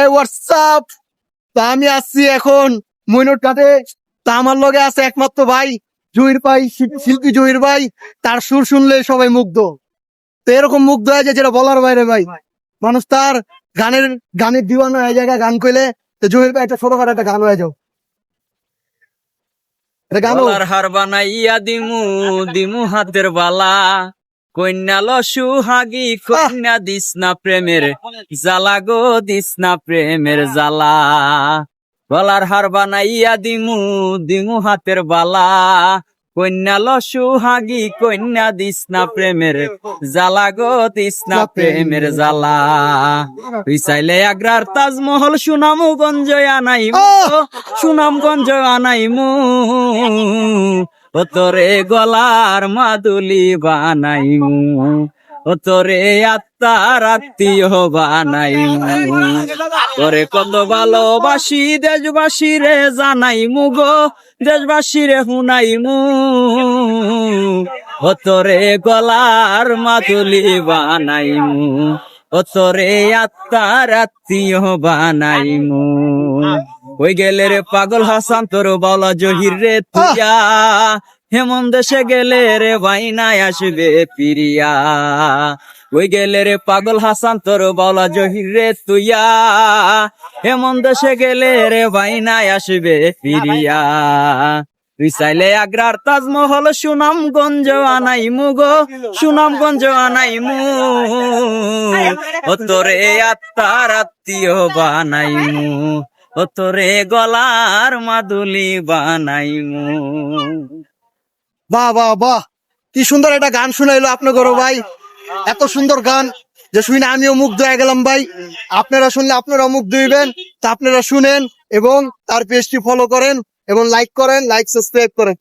এই হোয়াটসঅ্যাপ। তা আমি আসছি এখন মইনুট ঘাটে। তা আমার লগে আছে একমাত্র ভাই জহির ভাই, শিল্পী জহির ভাই। তার সুর শুনলে সবাই মুগ্ধ। তো এরকম মুগ্ধ হয়ে যায় যেটা বলার বাইরে ভাই। মানুষ তার গানের দিওয়ানা হয়ে জায়গায় গান কইলে। তো জহির ভাই একটা ছোটখাটো একটা গান হয়ে যাও, এটা গান। গলার হার বানাইয়া দিমু দিমু হাতের বালা, কন্যা লসু হাগি কন্যা দিস না প্রেমের জ্বালা গো, দিস না প্রেমের জ্বালা। গলার হার বানাইয়া দিমু দিমু হাতের বালা, কন্যা লসু হাগি কন্যা দিস না প্রেমের জ্বালা গো, দিস না প্রেমের জ্বালা। তুই চাইলে আগ্রার তাজমহল সুনামগঞ্জ আনাইমু, সুনামগঞ্জ আনাইমু, ও তোরে গলার মাদুলি বানাইমু, ও তোরে আত্মার আত্মীয় বানাইমু। তোরে কত ভালোবাসি দেশবাসী রে জানাইমু গো, দেশবাসী রে হুনাইমু, ও তোরে গলার মাদুলি বানাইমু, ও তোরে আত্মার আত্মীয় বানাইমু। ওই গেলে রে পাগল হাসান তোর বলা জহির রে তুইয়া, হেমন দেশে গেলে রে বাইনায় আসবে পিরিয়া। ওই গেলে রে পাগল হাসান তোর বলা জহির রে তুইয়া, হেমন দেশে গেলে রে বাইনায় আসবে পিরিয়া। তুই চাইলে আগ্রার তাজমহল সুনামগঞ্জ আনাইমু গো, সুনামগঞ্জ আনাইমু, ও তোরে আত্মার আত্মীয় বানাইমু, ও তোরে গলার মাদুলি বানাইমু। বাহ বাহ বাহ, কি সুন্দর একটা গান শুনাইলো আপনাকে ভাই। এত সুন্দর গান যে শুনে আমিও মুগ্ধ হয়ে গেলাম ভাই। আপনারা শুনলে আপনারা মুগ্ধ হইবেন। তা আপনারা শুনেন এবং তার পেজটি ফলো করেন এবং লাইক করেন, লাইক সাবস্ক্রাইব করেন।